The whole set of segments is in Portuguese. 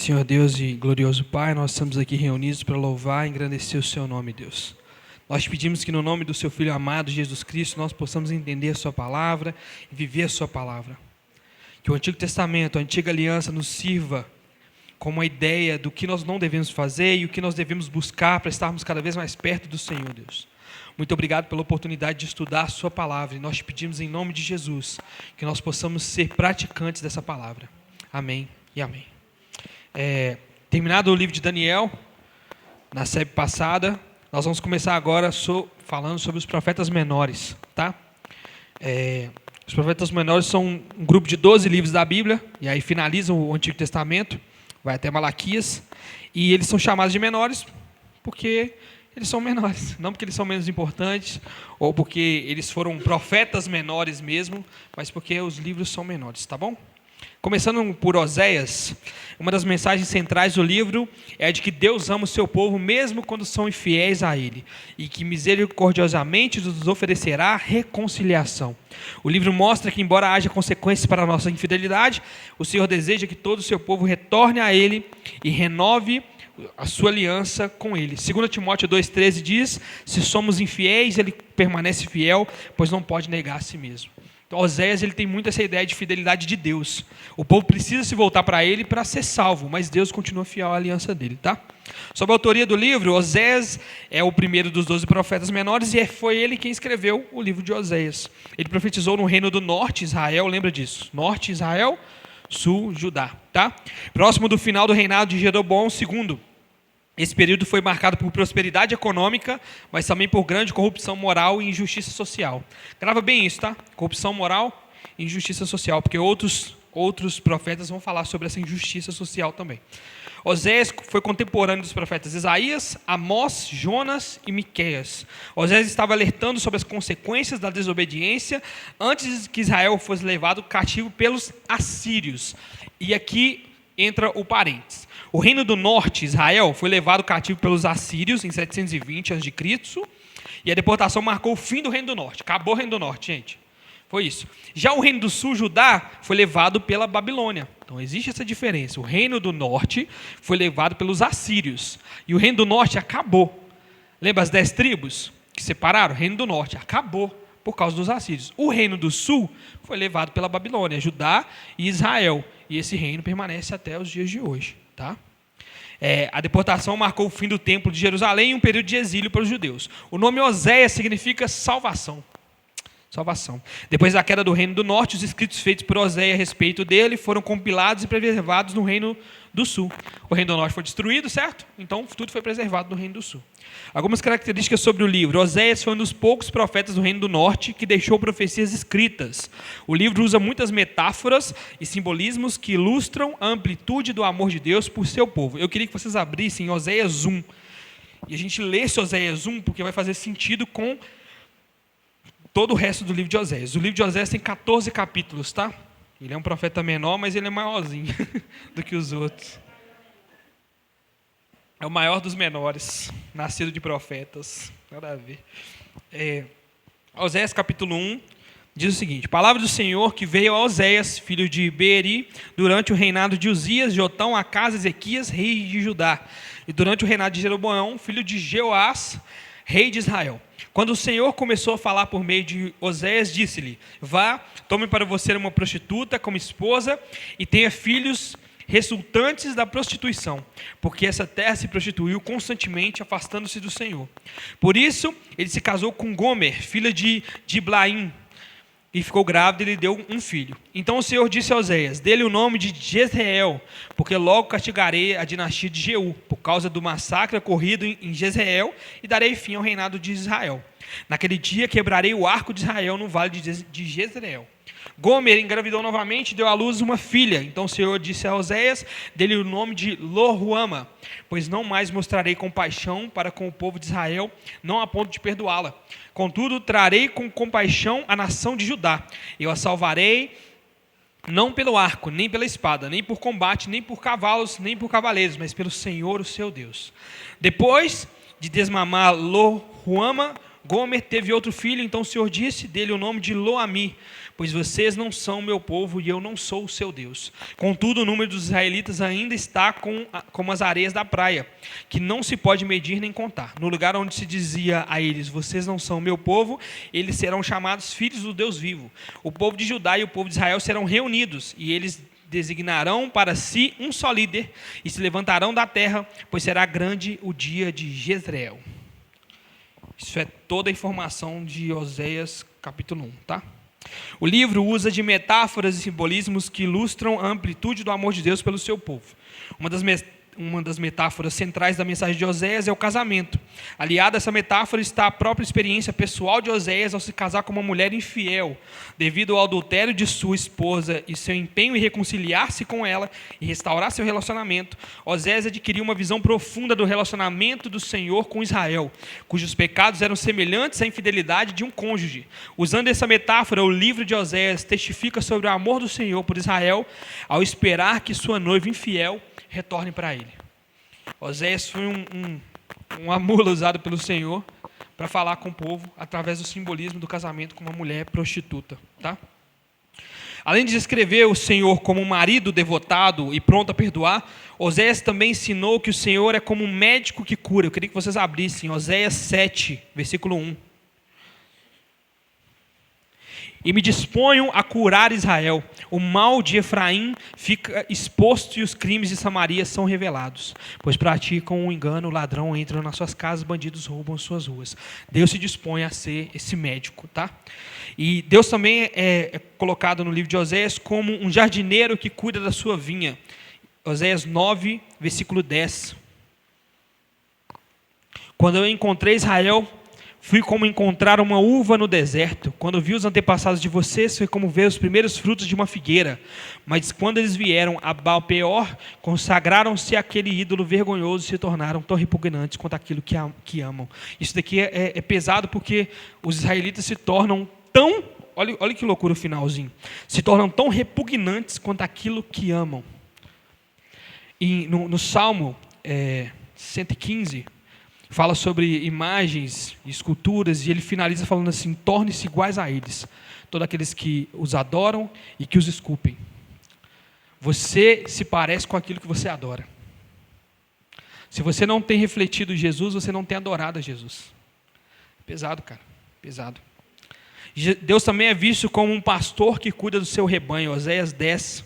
Senhor Deus e glorioso Pai, nós estamos aqui reunidos para louvar e engrandecer o Seu nome, Deus. Nós te pedimos que no nome do Seu Filho amado, Jesus Cristo, nós possamos entender a Sua palavra e viver a Sua palavra. Que o Antigo Testamento, a Antiga Aliança nos sirva como uma ideia do que nós não devemos fazer e o que nós devemos buscar para estarmos cada vez mais perto do Senhor, Deus. Muito obrigado pela oportunidade de estudar a Sua palavra e nós te pedimos em nome de Jesus que nós possamos ser praticantes dessa palavra. Amém e amém. Terminado o livro de Daniel, na série passada, nós vamos começar agora falando sobre os profetas menores, tá? Os profetas menores são um grupo de 12 livros da Bíblia, e aí finalizam o Antigo Testamento, vai até Malaquias, e eles são chamados de menores porque eles são menores, não porque eles são menos importantes, ou porque eles foram profetas menores mesmo, mas porque os livros são menores, tá bom? Começando por Oséias, uma das mensagens centrais do livro é de que Deus ama o seu povo mesmo quando são infiéis a Ele, e que misericordiosamente nos oferecerá reconciliação. O livro mostra que, embora haja consequências para a nossa infidelidade, o Senhor deseja que todo o seu povo retorne a Ele e renove a sua aliança com Ele. 2 Timóteo 2,13 diz: se somos infiéis, Ele permanece fiel, pois não pode negar a si mesmo. Então, Oséias ele tem muito essa ideia de fidelidade de Deus. O povo precisa se voltar para ele para ser salvo, mas Deus continua fiel à aliança dele, tá? Sobre a autoria do livro, Oséias é o primeiro dos 12 profetas menores e foi ele quem escreveu o livro de Oséias. Ele profetizou no reino do norte, Israel, lembra disso? Norte, Israel, sul, Judá, tá? Próximo do final do reinado de Jeroboão II. Esse período foi marcado por prosperidade econômica, mas também por grande corrupção moral e injustiça social. Grava bem isso, tá? Corrupção moral e injustiça social, porque outros profetas vão falar sobre essa injustiça social também. Oséias foi contemporâneo dos profetas Isaías, Amós, Jonas e Miqueias. Oséias estava alertando sobre as consequências da desobediência antes que Israel fosse levado cativo pelos assírios. E aqui entra o parênteses. O reino do norte, Israel, foi levado cativo pelos assírios em 720 a.C. E a deportação marcou o fim do reino do norte. Acabou o reino do norte, gente. Foi isso. Já o reino do sul, Judá, foi levado pela Babilônia. Então existe essa diferença. O reino do norte foi levado pelos assírios. E o reino do norte acabou. Lembra as 10 tribos que separaram? O reino do norte acabou por causa dos assírios. O reino do sul foi levado pela Babilônia, Judá e Israel. E esse reino permanece até os dias de hoje. Tá? A deportação marcou o fim do templo de Jerusalém e um período de exílio para os judeus. O nome Oséias significa salvação. Salvação. Depois da queda do reino do norte, os escritos feitos por Oséias a respeito dele foram compilados e preservados no reino do sul. O reino do norte foi destruído, certo? Então tudo foi preservado no reino do sul. Algumas características sobre o livro. Oséias foi um dos poucos profetas do reino do norte que deixou profecias escritas. O livro usa muitas metáforas e simbolismos que ilustram a amplitude do amor de Deus por seu povo. Eu queria que vocês abrissem Oséias 1. E a gente lesse Oséias 1 porque vai fazer sentido com todo o resto do livro de Oséias. O livro de Oséias tem 14 capítulos, tá? Ele é um profeta menor, mas ele é maiorzinho do que os outros. É o maior dos menores, nascido de profetas. Nada a ver. Oséias capítulo 1 diz o seguinte: palavra do Senhor que veio a Oséias, filho de Beeri, durante o reinado de Uzias, Jotão, Acás, Ezequias, rei de Judá, e durante o reinado de Jeroboão, filho de Jeoás, rei de Israel. Quando o Senhor começou a falar por meio de Oséias, disse-lhe: vá, tome para você uma prostituta como esposa e tenha filhos resultantes da prostituição, porque essa terra se prostituiu constantemente, afastando-se do Senhor. Por isso, ele se casou com Gomer, filha de Diblaim, e ficou grávida e lhe deu um filho. Então o Senhor disse a Oséias: dê-lhe o nome de Jezreel, porque logo castigarei a dinastia de Jeú, por causa do massacre ocorrido em Jezreel, e darei fim ao reinado de Israel. Naquele dia quebrarei o arco de Israel no vale de Jezreel. Gomer engravidou novamente e deu à luz uma filha. Então o Senhor disse a Oséias: dê-lhe o nome de Lo-ruama, pois não mais mostrarei compaixão para com o povo de Israel, não a ponto de perdoá-la. Contudo, trarei com compaixão a nação de Judá. Eu a salvarei, não pelo arco, nem pela espada, nem por combate, nem por cavalos, nem por cavaleiros, mas pelo Senhor, o seu Deus. Depois de desmamar Lo-ruama, Gomer teve outro filho, então o Senhor disse: dê-lhe o nome de Lo-ami, pois vocês não são meu povo e eu não sou o seu Deus. Contudo, o número dos israelitas ainda está como as areias da praia, que não se pode medir nem contar. No lugar onde se dizia a eles, vocês não são meu povo, eles serão chamados filhos do Deus vivo. O povo de Judá e o povo de Israel serão reunidos, e eles designarão para si um só líder, e se levantarão da terra, pois será grande o dia de Jezreel. Isso é toda a informação de Oséias capítulo 1, tá? O livro usa de metáforas e simbolismos que ilustram a amplitude do amor de Deus pelo seu povo. Uma das metáforas centrais da mensagem de Oséias é o casamento. Aliada a essa metáfora está a própria experiência pessoal de Oséias ao se casar com uma mulher infiel. Devido ao adultério de sua esposa e seu empenho em reconciliar-se com ela e restaurar seu relacionamento, Oséias adquiriu uma visão profunda do relacionamento do Senhor com Israel, cujos pecados eram semelhantes à infidelidade de um cônjuge. Usando essa metáfora, o livro de Oséias testifica sobre o amor do Senhor por Israel ao esperar que sua noiva infiel retorne para ele. Oséias foi uma mula usada pelo Senhor para falar com o povo através do simbolismo do casamento com uma mulher prostituta, tá? Além de descrever o Senhor como um marido devotado e pronto a perdoar, Oséias também ensinou que o Senhor é como um médico que cura. Eu queria que vocês abrissem Oséias 7, versículo 1. E me disponho a curar Israel. O mal de Efraim fica exposto e os crimes de Samaria são revelados. Pois praticam um engano, o ladrão entra nas suas casas, bandidos roubam suas ruas. Deus se dispõe a ser esse médico, tá? E Deus também é colocado no livro de Oséias como um jardineiro que cuida da sua vinha. Oséias 9, versículo 10. Quando eu encontrei Israel, fui como encontrar uma uva no deserto. Quando vi os antepassados de vocês, foi como ver os primeiros frutos de uma figueira. Mas quando eles vieram a Baal-peor, consagraram-se àquele ídolo vergonhoso e se tornaram tão repugnantes quanto aquilo que amam. Isso daqui é pesado porque os israelitas se tornam tão... Olha que loucura o finalzinho. Se tornam tão repugnantes quanto aquilo que amam. E no Salmo 115... fala sobre imagens e esculturas, e ele finaliza falando assim: torne-se iguais a eles, todos aqueles que os adoram e que os esculpem. Você se parece com aquilo que você adora. Se você não tem refletido Jesus, você não tem adorado a Jesus. Pesado, cara, pesado. Deus também é visto como um pastor que cuida do seu rebanho. Oséias 10,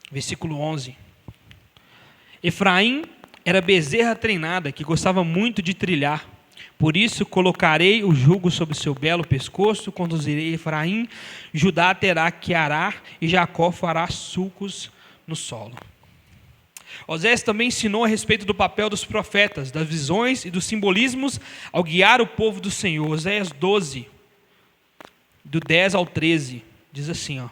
versículo 11. Efraim era bezerra treinada, que gostava muito de trilhar. Por isso colocarei o jugo sobre seu belo pescoço, conduzirei Efraim, Judá terá que arar, e Jacó fará sulcos no solo. Oséias também ensinou a respeito do papel dos profetas, das visões e dos simbolismos ao guiar o povo do Senhor. Oséias 12, do 10 ao 13, diz assim, ó: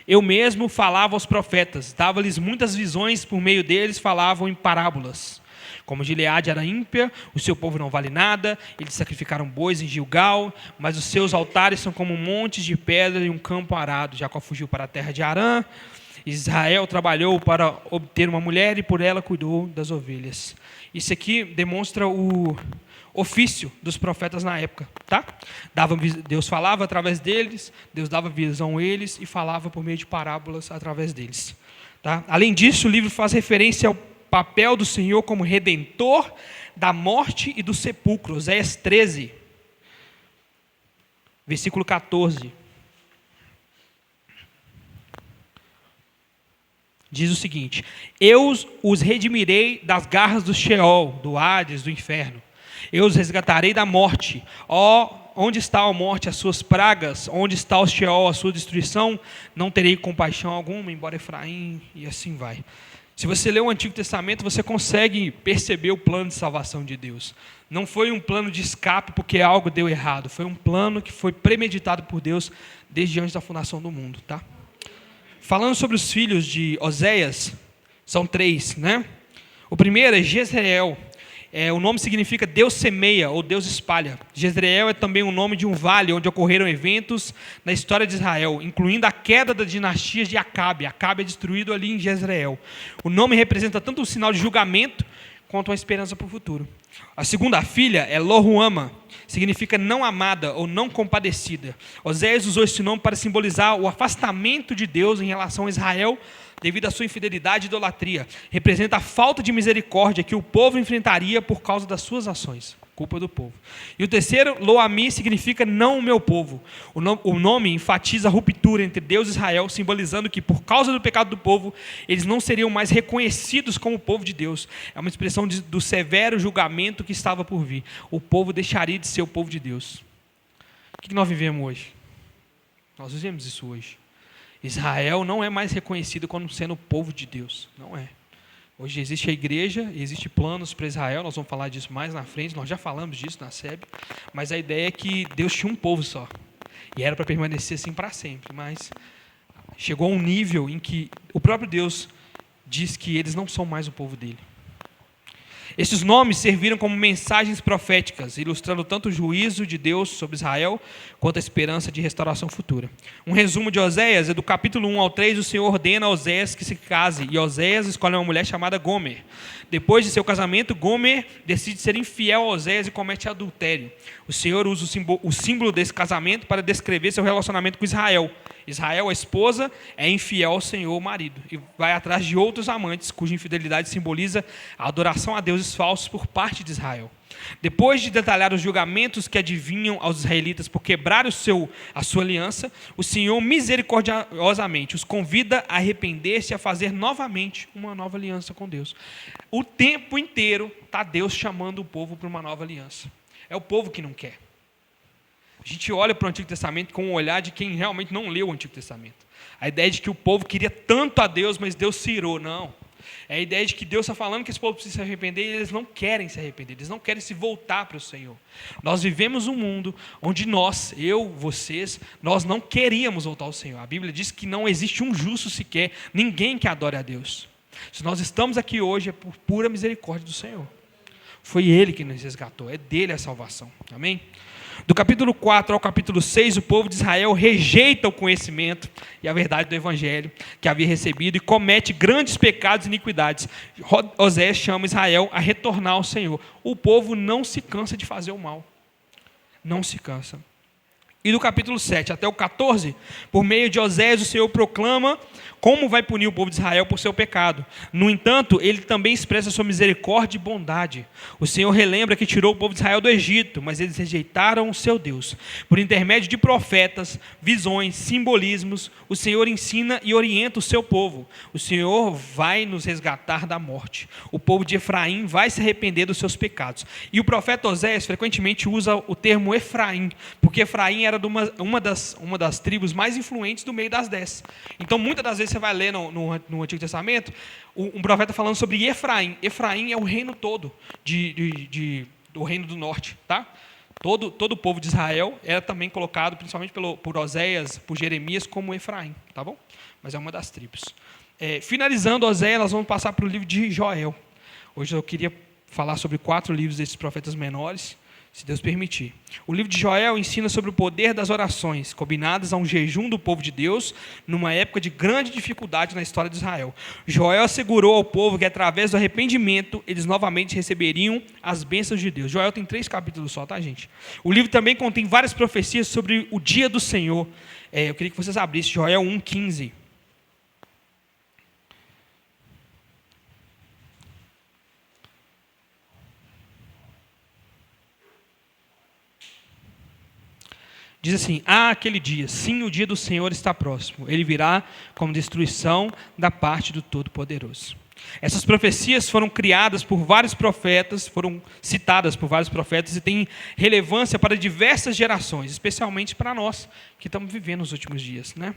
eu mesmo falava aos profetas, dava-lhes muitas visões, por meio deles falavam em parábolas. Como Gileade era ímpia, o seu povo não vale nada, eles sacrificaram bois em Gilgal, mas os seus altares são como montes de pedra e um campo arado. Jacó fugiu para a terra de Harã, Israel trabalhou para obter uma mulher e por ela cuidou das ovelhas. Isso aqui demonstra o ofício dos profetas na época, tá? Deus falava através deles, Deus dava visão a eles e falava por meio de parábolas através deles, tá? Além disso, o livro faz referência ao papel do Senhor como redentor da morte e do sepulcro. Oséias 13, versículo 14. Diz o seguinte: eu os redimirei das garras do Sheol, do Hades, do inferno. Eu os resgatarei da morte. Onde está a morte, as suas pragas? Onde está o Sheol, a sua destruição? Não terei compaixão alguma, embora Efraim, e assim vai. Se você lê o Antigo Testamento, você consegue perceber o plano de salvação de Deus. Não foi um plano de escape porque algo deu errado. Foi um plano que foi premeditado por Deus desde antes da fundação do mundo, tá? Falando sobre os filhos de Oséias, são 3, né? O primeiro é Jezreel. O nome significa Deus semeia ou Deus espalha. Jezreel é também o nome de um vale onde ocorreram eventos na história de Israel, incluindo a queda das dinastias de Acabe. Acabe é destruído ali em Jezreel. O nome representa tanto um sinal de julgamento contam a esperança para o futuro. A segunda filha é Loruama, significa não amada ou não compadecida. Oséias usou esse nome para simbolizar o afastamento de Deus em relação a Israel devido à sua infidelidade e idolatria. Representa a falta de misericórdia que o povo enfrentaria por causa das suas ações. Culpa do povo. E o terceiro, Lo-Ami, significa não o meu povo. O nome enfatiza a ruptura entre Deus e Israel, simbolizando que por causa do pecado do povo, eles não seriam mais reconhecidos como povo de Deus. É uma expressão do severo julgamento que estava por vir. O povo deixaria de ser o povo de Deus. O que nós vivemos hoje? Nós vivemos isso hoje. Israel não é mais reconhecido como sendo o povo de Deus. Não é. Hoje existe a igreja, existem planos para Israel, nós vamos falar disso mais na frente, nós já falamos disso na SEB, mas a ideia é que Deus tinha um povo só, e era para permanecer assim para sempre, mas chegou a um nível em que o próprio Deus diz que eles não são mais o povo dele. Esses nomes serviram como mensagens proféticas, ilustrando tanto o juízo de Deus sobre Israel, quanto a esperança de restauração futura. Um resumo de Oséias é do capítulo 1 ao 3, o Senhor ordena a Oséias que se case, e Oséias escolhe uma mulher chamada Gomer. Depois de seu casamento, Gomer decide ser infiel a Oséias e comete adultério. O Senhor usa o símbolo desse casamento para descrever seu relacionamento com Israel. Israel, a esposa, é infiel ao Senhor, o marido, e vai atrás de outros amantes, cuja infidelidade simboliza a adoração a deuses falsos por parte de Israel. Depois de detalhar os julgamentos que adivinham aos israelitas por quebrar a sua aliança, o Senhor misericordiosamente os convida a arrepender-se e a fazer novamente uma nova aliança com Deus. O tempo inteiro está Deus chamando o povo para uma nova aliança. É o povo que não quer. A gente olha para o Antigo Testamento com um olhar de quem realmente não leu o Antigo Testamento. A ideia de que o povo queria tanto a Deus, mas Deus se irou. Não. É a ideia de que Deus está falando que esse povo precisa se arrepender e eles não querem se arrepender, eles não querem se voltar para o Senhor. Nós vivemos um mundo onde nós, eu, vocês, nós não queríamos voltar ao Senhor. A Bíblia diz que não existe um justo sequer, ninguém que adore a Deus. Se nós estamos aqui hoje é por pura misericórdia do Senhor. Foi Ele que nos resgatou, é dele a salvação. Amém? Do capítulo 4 ao capítulo 6, o povo de Israel rejeita o conhecimento e a verdade do Evangelho que havia recebido e comete grandes pecados e iniquidades. Oséias chama Israel a retornar ao Senhor. O povo não se cansa de fazer o mal. Não se cansa. E do capítulo 7 até o 14, por meio de Oséias, o Senhor proclama como vai punir o povo de Israel por seu pecado. No entanto, ele também expressa sua misericórdia e bondade. O Senhor relembra que tirou o povo de Israel do Egito, mas eles rejeitaram o seu Deus. Por intermédio de profetas, visões, simbolismos, o Senhor ensina e orienta o seu povo. O Senhor vai nos resgatar da morte. O povo de Efraim vai se arrepender dos seus pecados. E o profeta Oséias frequentemente usa o termo Efraim, porque Efraim era de uma das tribos mais influentes do meio das 10. Então, muitas das vezes você vai ler no Antigo Testamento, um profeta falando sobre Efraim. Efraim é o reino todo do reino do norte. Tá? Todo o povo de Israel era também colocado, principalmente por Oséias, por Jeremias, como Efraim. Tá bom? Mas é uma das tribos. Finalizando Oséias, nós vamos passar para o livro de Joel. Hoje eu queria falar sobre 4 livros desses profetas menores, se Deus permitir. O livro de Joel ensina sobre o poder das orações, combinadas a um jejum do povo de Deus, numa época de grande dificuldade na história de Israel. Joel assegurou ao povo que, através do arrependimento, eles novamente receberiam as bênçãos de Deus. Joel tem 3 capítulos só, tá, gente? O livro também contém várias profecias sobre o dia do Senhor. Eu queria que vocês abrissem Joel 1,15. Diz assim: aquele dia, sim, o dia do Senhor está próximo. Ele virá como destruição da parte do Todo-Poderoso. Essas profecias foram criadas por vários profetas, foram citadas por vários profetas e têm relevância para diversas gerações, especialmente para nós, que estamos vivendo nos últimos dias. Né?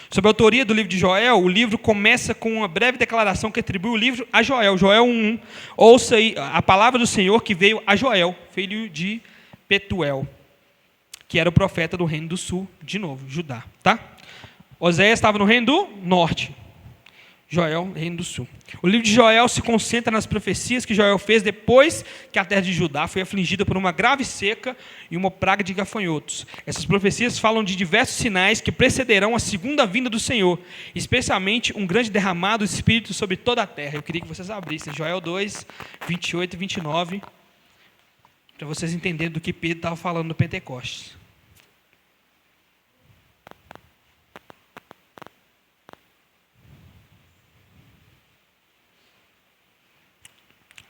Sob a autoria do livro de Joel, o livro começa com uma breve declaração que atribui o livro a Joel. Joel 1:1. Ouça aí a palavra do Senhor que veio a Joel, filho de Petuel, que era o profeta do reino do sul, de novo, Judá. Tá? Oséias estava no reino do norte. Joel, Reino do Sul. O livro de Joel se concentra nas profecias que Joel fez depois que a terra de Judá foi afligida por uma grave seca e uma praga de gafanhotos. Essas profecias falam de diversos sinais que precederão a segunda vinda do Senhor, especialmente um grande derramado do Espírito sobre toda a terra. Eu queria que vocês abrissem Joel 2, 28 e 29, para vocês entenderem do que Pedro estava falando no Pentecostes.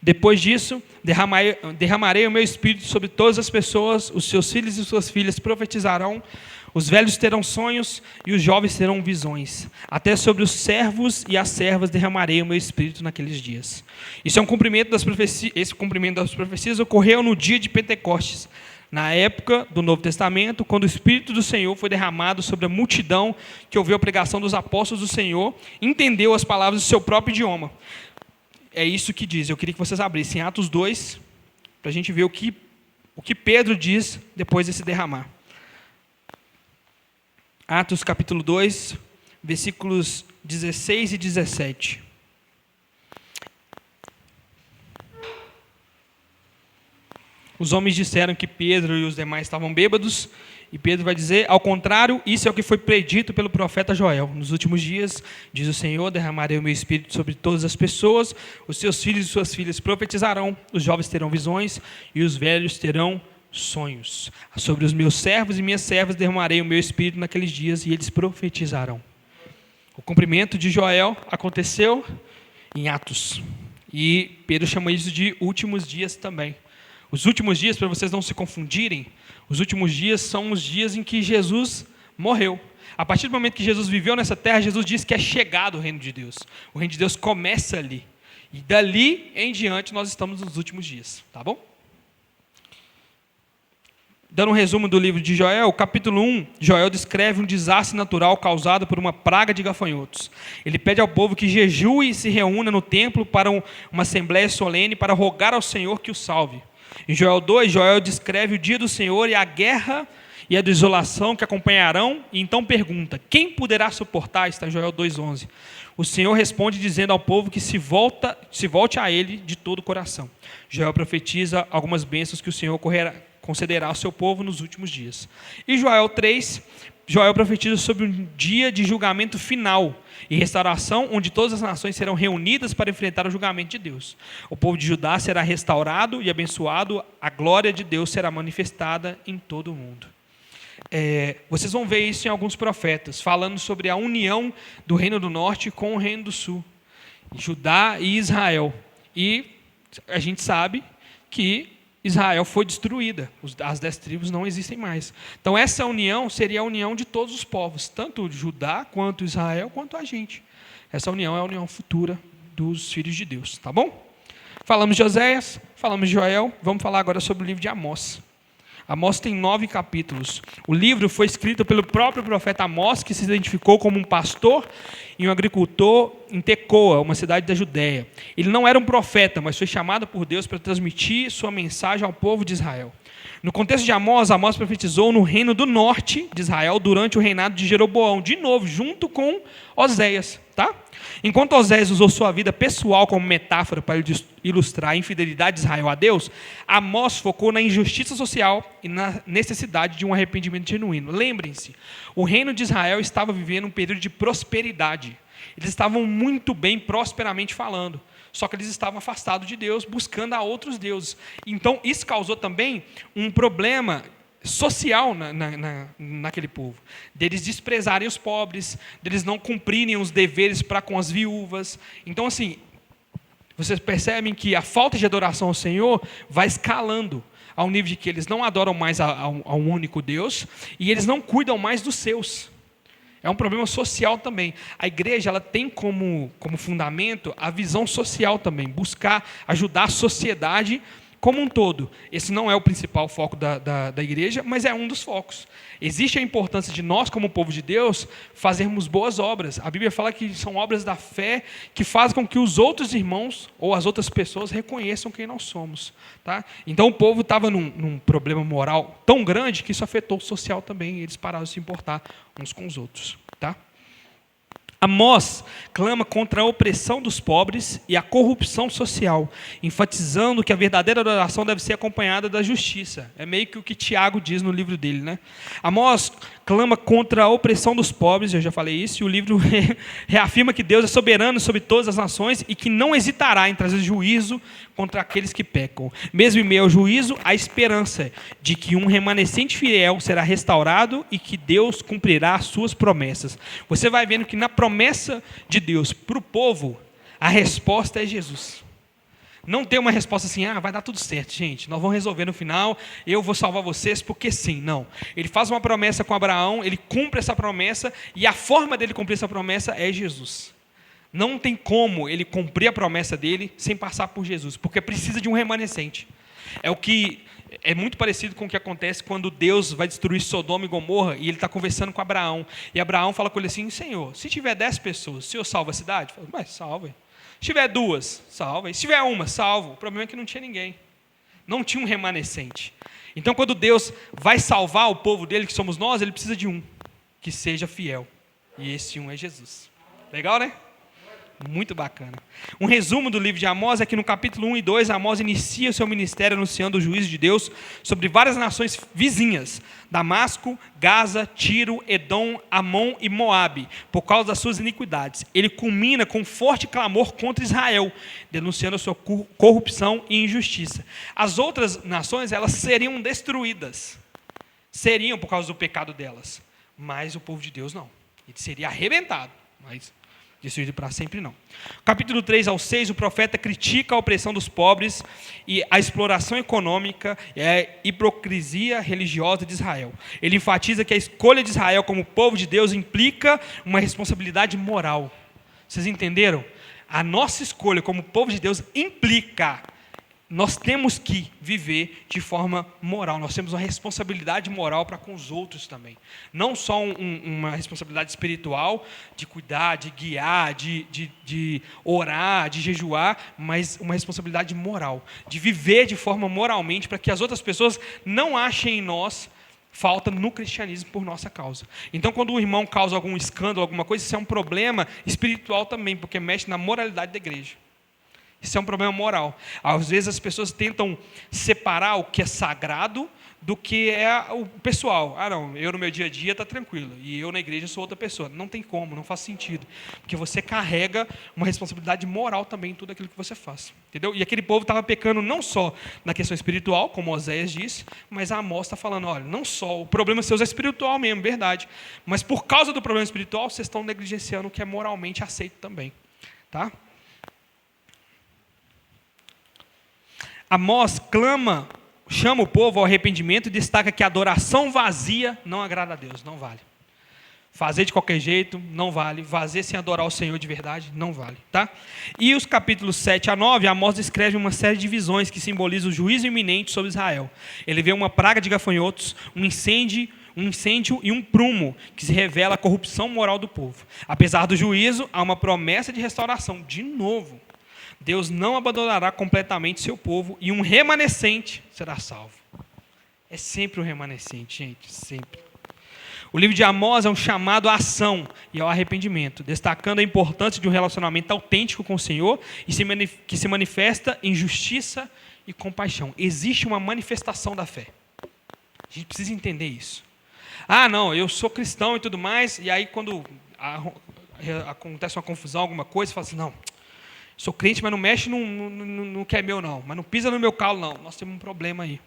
Depois disso, derramarei o meu espírito sobre todas as pessoas, os seus filhos e suas filhas profetizarão, os velhos terão sonhos e os jovens terão visões. Até sobre os servos e as servas derramarei o meu espírito naqueles dias. Isso é um cumprimento das profecias. Esse cumprimento das profecias ocorreu no dia de Pentecostes, na época do Novo Testamento, quando o Espírito do Senhor foi derramado sobre a multidão que ouviu a pregação dos apóstolos do Senhor, entendeu as palavras do seu próprio idioma. É isso que diz. Eu queria que vocês abrissem Atos 2, para a gente ver o que Pedro diz depois desse derramar. Atos capítulo 2, versículos 16 e 17. Os homens disseram que Pedro e os demais estavam bêbados, e Pedro vai dizer, ao contrário, isso é o que foi predito pelo profeta Joel. Nos últimos dias, diz o Senhor, derramarei o meu espírito sobre todas as pessoas, os seus filhos e suas filhas profetizarão, os jovens terão visões e os velhos terão sonhos. Sobre os meus servos e minhas servas derramarei o meu espírito naqueles dias e eles profetizarão. O cumprimento de Joel aconteceu em Atos. E Pedro chama isso de últimos dias também. Os últimos dias, para vocês não se confundirem, os últimos dias são os dias em que Jesus morreu. A partir do momento que Jesus viveu nessa terra, Jesus disse que é chegado o reino de Deus. O reino de Deus começa ali. E dali em diante nós estamos nos últimos dias. Tá bom? Dando um resumo do livro de Joel, capítulo 1, Joel descreve um desastre natural causado por uma praga de gafanhotos. Ele pede ao povo que jejue e se reúna no templo para uma assembleia solene para rogar ao Senhor que o salve. Em Joel 2, Joel descreve o dia do Senhor e a guerra e a desolação que acompanharão, e então pergunta, quem poderá suportar? Está em Joel 2,11. O Senhor responde dizendo ao povo que se volte a ele de todo o coração. Joel profetiza algumas bênçãos que o Senhor concederá ao seu povo nos últimos dias. E Joel 3, Joel profetiza sobre um dia de julgamento final e restauração, onde todas as nações serão reunidas para enfrentar o julgamento de Deus. O povo de Judá será restaurado e abençoado, a glória de Deus será manifestada em todo o mundo. Vocês vão ver isso em alguns profetas, falando sobre a união do Reino do Norte com o Reino do Sul, Judá e Israel. E a gente sabe que Israel foi destruída, as 10 tribos não existem mais. Então essa união seria a união de todos os povos, tanto Judá, quanto Israel, quanto a gente. Essa união é a união futura dos filhos de Deus, tá bom? Falamos de Oséias, falamos de Joel, vamos falar agora sobre o livro de Amós. Amós tem 9 capítulos. O livro foi escrito pelo próprio profeta Amós, que se identificou como um pastor e um agricultor em Tecoa, uma cidade da Judéia. Ele não era um profeta, mas foi chamado por Deus para transmitir sua mensagem ao povo de Israel. No contexto de Amós, Amós profetizou no reino do norte de Israel durante o reinado de Jeroboão, de novo, junto com Oséias. Tá? Enquanto Oséias usou sua vida pessoal como metáfora para ilustrar a infidelidade de Israel a Deus, Amós focou na injustiça social e na necessidade de um arrependimento genuíno. Lembrem-se, o reino de Israel estava vivendo um período de prosperidade. Eles estavam muito bem, prosperamente falando. Só que eles estavam afastados de Deus, buscando a outros deuses. Então, isso causou também um problema social naquele povo. Deles desprezarem os pobres, deles não cumprirem os deveres para com as viúvas. Então, assim, vocês percebem que a falta de adoração ao Senhor vai escalando ao nível de que eles não adoram mais a um único Deus e eles não cuidam mais dos seus. É um problema social também. A igreja ela tem como fundamento a visão social também, buscar ajudar a sociedade como um todo. Esse não é o principal foco da igreja, mas é um dos focos. Existe a importância de nós, como povo de Deus, fazermos boas obras. A Bíblia fala que são obras da fé que fazem com que os outros irmãos ou as outras pessoas reconheçam quem nós somos. Tá? Então o povo estava num problema moral tão grande que isso afetou o social também. E eles pararam de se importar uns com os outros. Tá? Amós clama contra a opressão dos pobres e a corrupção social, enfatizando que a verdadeira adoração deve ser acompanhada da justiça. É meio que o que Tiago diz no livro dele, né? Amós clama contra a opressão dos pobres, eu já falei isso, e o livro reafirma que Deus é soberano sobre todas as nações e que não hesitará em trazer juízo contra aqueles que pecam. Mesmo em meio ao juízo, há esperança de que um remanescente fiel será restaurado e que Deus cumprirá as suas promessas. Você vai vendo que na promessa de Deus para o povo, a resposta é Jesus. Não tem uma resposta assim, vai dar tudo certo, gente, nós vamos resolver no final, eu vou salvar vocês porque sim. Não. Ele faz uma promessa com Abraão, ele cumpre essa promessa, e a forma dele cumprir essa promessa é Jesus. Não tem como ele cumprir a promessa dele sem passar por Jesus, porque precisa de um remanescente. É muito parecido com o que acontece quando Deus vai destruir Sodoma e Gomorra e ele está conversando com Abraão. E Abraão fala com ele assim, Senhor, se tiver 10 pessoas, o Senhor salva a cidade? Fala, mas salva. Se tiver 2, salva. E se tiver 1, salva. O problema é que não tinha ninguém. Não tinha um remanescente. Então, quando Deus vai salvar o povo dele, que somos nós, ele precisa de um que seja fiel. E esse um é Jesus. Legal, né? Muito bacana. Um resumo do livro de Amós é que no capítulo 1 e 2, Amós inicia o seu ministério anunciando o juízo de Deus sobre várias nações vizinhas, Damasco, Gaza, Tiro, Edom, Amon e Moabe, por causa das suas iniquidades. Ele culmina com um forte clamor contra Israel, denunciando a sua corrupção e injustiça. As outras nações, elas seriam destruídas, seriam por causa do pecado delas, mas o povo de Deus não. Ele seria arrebentado, mas destruído para sempre não. Capítulo 3 ao 6, o profeta critica a opressão dos pobres e a exploração econômica e a hipocrisia religiosa de Israel. Ele enfatiza que a escolha de Israel como povo de Deus implica uma responsabilidade moral. Vocês entenderam? A nossa escolha como povo de Deus implica. Nós temos que viver de forma moral, nós temos uma responsabilidade moral para com os outros também. Não só uma responsabilidade espiritual, de cuidar, de guiar, de orar, de jejuar, mas uma responsabilidade moral, de viver de forma moralmente para que as outras pessoas não achem em nós falta no cristianismo por nossa causa. Então, quando o irmão causa algum escândalo, alguma coisa, isso é um problema espiritual também, porque mexe na moralidade da igreja. Isso é um problema moral. Às vezes as pessoas tentam separar o que é sagrado do que é o pessoal. Não, eu no meu dia a dia está tranquilo, e eu na igreja sou outra pessoa. Não tem como, não faz sentido. Porque você carrega uma responsabilidade moral também em tudo aquilo que você faz. Entendeu? E aquele povo estava pecando não só na questão espiritual, como Oséias disse, mas a Amós está falando, olha, não só o problema seu é espiritual mesmo, verdade. Mas por causa do problema espiritual, vocês estão negligenciando o que é moralmente aceito também. Tá? Amós chama o povo ao arrependimento e destaca que a adoração vazia não agrada a Deus, não vale. Fazer de qualquer jeito não vale, fazer sem adorar o Senhor de verdade não vale. Tá? E os capítulos 7 a 9, Amós descreve uma série de visões que simbolizam o juízo iminente sobre Israel. Ele vê uma praga de gafanhotos, um incêndio e um prumo, que se revela a corrupção moral do povo. Apesar do juízo, há uma promessa de restauração, de novo. Deus não abandonará completamente seu povo e um remanescente será salvo. É sempre um remanescente, gente, sempre. O livro de Amós é um chamado à ação e ao arrependimento, destacando a importância de um relacionamento autêntico com o Senhor e que se manifesta em justiça e compaixão. Existe uma manifestação da fé. A gente precisa entender isso. Não, eu sou cristão e tudo mais, e aí quando acontece uma confusão, alguma coisa, você fala assim, não, sou crente, mas não mexe no que é meu, não. Mas não pisa no meu calo, não. Nós temos um problema aí.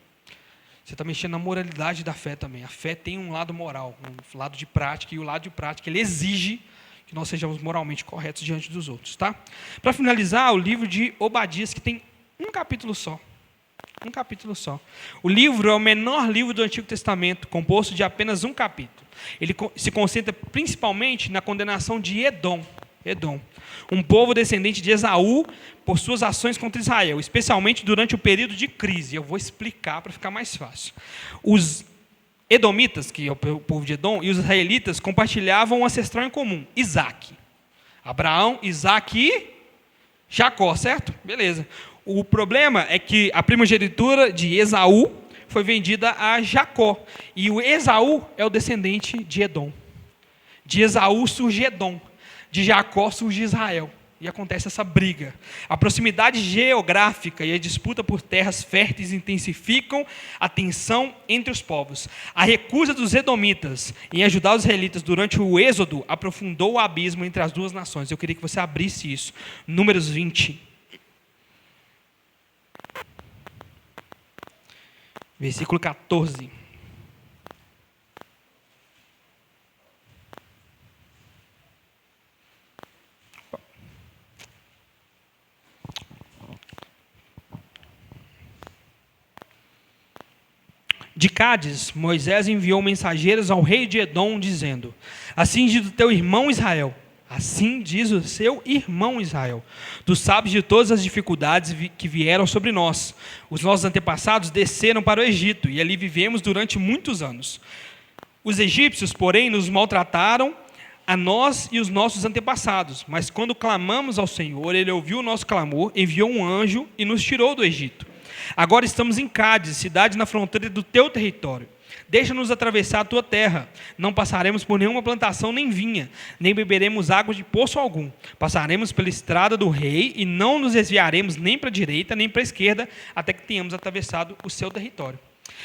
Você está mexendo na moralidade da fé também. A fé tem um lado moral, um lado de prática, e o lado de prática, ele exige que nós sejamos moralmente corretos diante dos outros. Tá? Para finalizar, o livro de Obadias, que tem um capítulo só. Um capítulo só. O livro é o menor livro do Antigo Testamento, composto de apenas um capítulo. Ele se concentra principalmente na condenação de Edom, um povo descendente de Esaú, por suas ações contra Israel, especialmente durante o período de crise. Eu vou explicar para ficar mais fácil. Os edomitas, que é o povo de Edom, e os israelitas compartilhavam um ancestral em comum, Isaac. Abraão, Isaac e Jacó, certo? Beleza. O problema é que a primogenitura de Esaú foi vendida a Jacó, e o Esaú é o descendente de Edom. De Esaú surge Edom. de Jacó surge Israel. E acontece essa briga. A proximidade geográfica e a disputa por terras férteis intensificam a tensão entre os povos. A recusa dos edomitas em ajudar os israelitas durante o êxodo aprofundou o abismo entre as duas nações. Eu queria que você abrisse isso. Números 20. Versículo 14. De Cádiz, Moisés enviou mensageiros ao rei de Edom, dizendo: assim diz o teu irmão Israel, assim diz o seu irmão Israel, tu sabes de todas as dificuldades que vieram sobre nós. Os nossos antepassados desceram para o Egito, e ali vivemos durante muitos anos. Os egípcios, porém, nos maltrataram a nós e os nossos antepassados, mas quando clamamos ao Senhor, Ele ouviu o nosso clamor, enviou um anjo e nos tirou do Egito. Agora estamos em Cádiz, cidade na fronteira do teu território. Deixa-nos atravessar a tua terra. Não passaremos por nenhuma plantação nem vinha, nem beberemos água de poço algum. Passaremos pela estrada do rei e não nos desviaremos nem para a direita nem para a esquerda, até que tenhamos atravessado o seu território.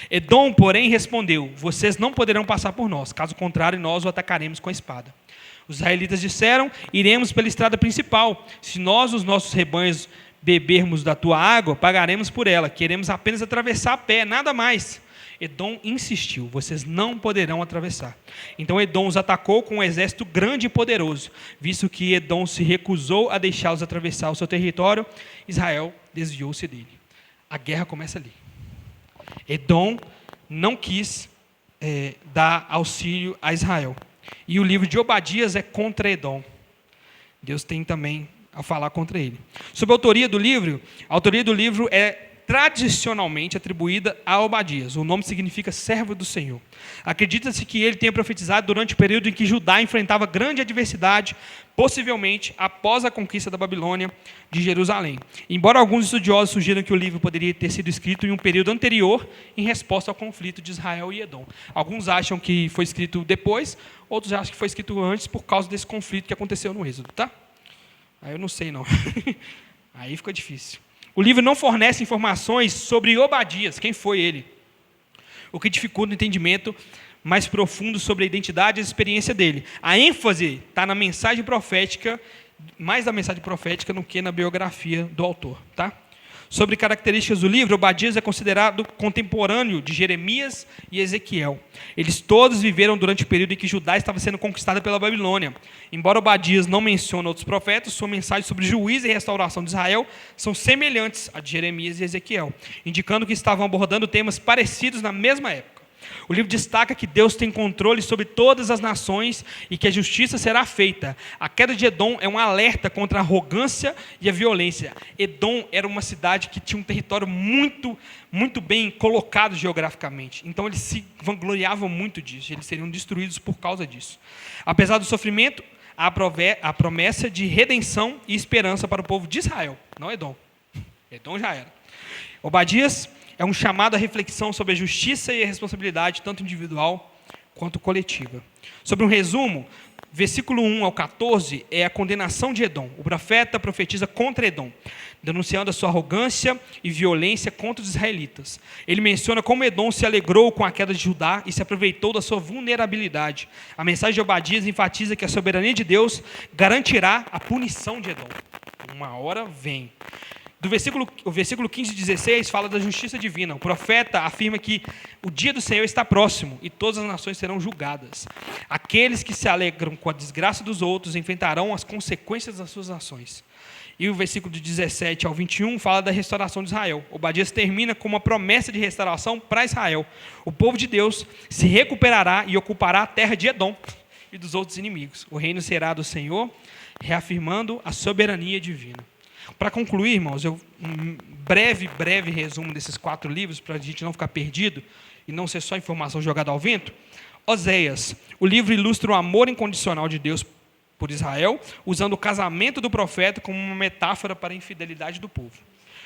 Edom, porém, respondeu: vocês não poderão passar por nós, caso contrário, nós o atacaremos com a espada. Os israelitas disseram: iremos pela estrada principal. Se nós, os nossos rebanhos, bebermos da tua água, pagaremos por ela. Queremos apenas atravessar a pé, nada mais. Edom insistiu: vocês não poderão atravessar. Então Edom os atacou com um exército grande e poderoso. Visto que Edom se recusou a deixá-los atravessar o seu território, Israel desviou-se dele. A guerra começa ali. Edom não quis dar auxílio a Israel. E o livro de Obadias é contra Edom. Deus tem também a falar contra ele. Sobre a autoria do livro é tradicionalmente atribuída a Obadias. O nome significa servo do Senhor. Acredita-se que ele tenha profetizado durante o período em que Judá enfrentava grande adversidade, possivelmente após a conquista da Babilônia de Jerusalém. Embora alguns estudiosos sugiram que o livro poderia ter sido escrito em um período anterior, em resposta ao conflito de Israel e Edom. Alguns acham que foi escrito depois, outros acham que foi escrito antes por causa desse conflito que aconteceu no Êxodo, tá? Aí eu não sei, não. Aí fica difícil. O livro não fornece informações sobre Obadias, quem foi ele, o que dificulta o entendimento mais profundo sobre a identidade e a experiência dele. A ênfase está na mensagem profética, mais da mensagem profética do que na biografia do autor. Tá? Sobre características do livro, Obadias é considerado contemporâneo de Jeremias e Ezequiel. Eles todos viveram durante o período em que Judá estava sendo conquistada pela Babilônia. Embora Obadias não mencione outros profetas, sua mensagem sobre juízo e restauração de Israel são semelhantes à de Jeremias e Ezequiel, indicando que estavam abordando temas parecidos na mesma época. O livro destaca que Deus tem controle sobre todas as nações e que a justiça será feita. A queda de Edom é um alerta contra a arrogância e a violência. Edom era uma cidade que tinha um território muito bem colocado geograficamente. Então eles se vangloriavam muito disso. Eles seriam destruídos por causa disso. Apesar do sofrimento, há a promessa de redenção e esperança para o povo de Israel, não Edom. Edom já era. Obadias é um chamado à reflexão sobre a justiça e a responsabilidade, tanto individual quanto coletiva. Sobre um resumo, versículo 1 ao 14 é a condenação de Edom. O profeta profetiza contra Edom, denunciando a sua arrogância e violência contra os israelitas. Ele menciona como Edom se alegrou com a queda de Judá e se aproveitou da sua vulnerabilidade. A mensagem de Obadias enfatiza que a soberania de Deus garantirá a punição de Edom. Uma hora vem. O versículo 15 e 16 fala da justiça divina. O profeta afirma que o dia do Senhor está próximo e todas as nações serão julgadas. Aqueles que se alegram com a desgraça dos outros enfrentarão as consequências das suas ações. E o versículo de 17 ao 21 fala da restauração de Israel. Obadias termina com uma promessa de restauração para Israel. O povo de Deus se recuperará e ocupará a terra de Edom e dos outros inimigos. O reino será do Senhor, reafirmando a soberania divina. Para concluir, irmãos, um breve resumo desses 4 livros, para a gente não ficar perdido e não ser só informação jogada ao vento. Oséias, o livro ilustra o amor incondicional de Deus por Israel, usando o casamento do profeta como uma metáfora para a infidelidade do povo.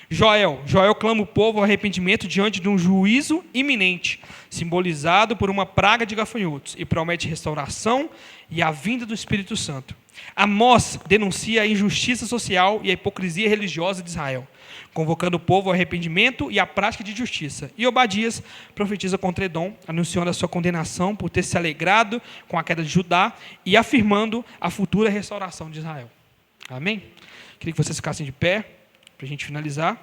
Joel clama o povo ao arrependimento diante de um juízo iminente, simbolizado por uma praga de gafanhotos, e promete restauração e a vinda do Espírito Santo. Amós denuncia a injustiça social e a hipocrisia religiosa de Israel, convocando o povo ao arrependimento e à prática de justiça. E Obadias profetiza contra Edom, anunciando a sua condenação por ter se alegrado com a queda de Judá e afirmando a futura restauração de Israel. Amém? Queria que vocês ficassem de pé, para a gente finalizar.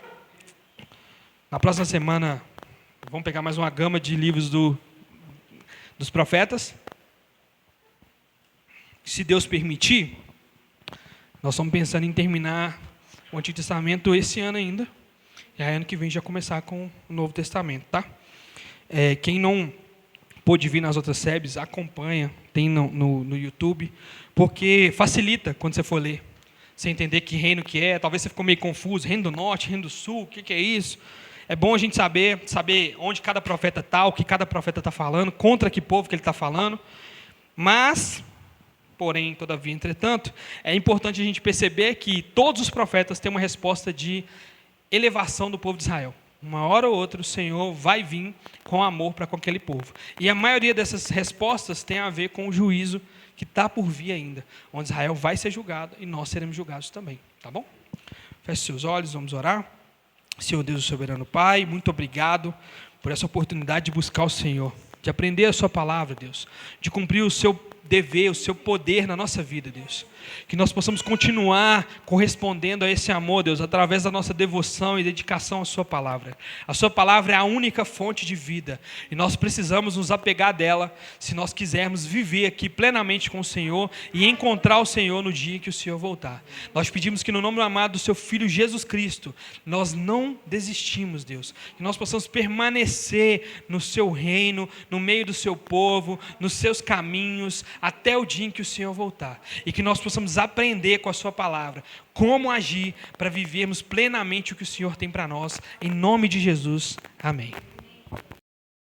Na próxima semana, vamos pegar mais uma gama de livros dos profetas. Se Deus permitir, nós estamos pensando em terminar o Antigo Testamento esse ano ainda. E aí, ano que vem, já começar com o Novo Testamento, tá? Quem não pôde vir nas outras SEBs, acompanha, tem no YouTube, porque facilita quando você for ler. Você entender que reino que é, talvez você ficou meio confuso, reino do norte, reino do sul, o que é isso? É bom a gente saber onde cada profeta está, o que cada profeta está falando, contra que povo que ele está falando. Mas, porém, todavia, entretanto, é importante a gente perceber que todos os profetas têm uma resposta de elevação do povo de Israel. Uma hora ou outra o Senhor vai vir com amor para com aquele povo. E a maioria dessas respostas tem a ver com o juízo que está por vir ainda, onde Israel vai ser julgado e nós seremos julgados também. Tá bom? Feche seus olhos, vamos orar. Senhor Deus, o soberano Pai, muito obrigado por essa oportunidade de buscar o Senhor, de aprender a sua palavra, Deus, de cumprir o seu dever, o seu poder na nossa vida, Deus. Que nós possamos continuar correspondendo a esse amor, Deus, através da nossa devoção e dedicação à sua palavra. A sua palavra é a única fonte de vida e nós precisamos nos apegar dela se nós quisermos viver aqui plenamente com o Senhor e encontrar o Senhor no dia que o Senhor voltar. Nós pedimos que no nome amado do seu Filho Jesus Cristo, nós não desistimos, Deus. Que nós possamos permanecer no seu reino, no meio do seu povo, nos seus caminhos, até o dia em que o Senhor voltar. E que nós possamos aprender com a sua palavra como agir para vivermos plenamente o que o Senhor tem para nós. Em nome de Jesus, amém.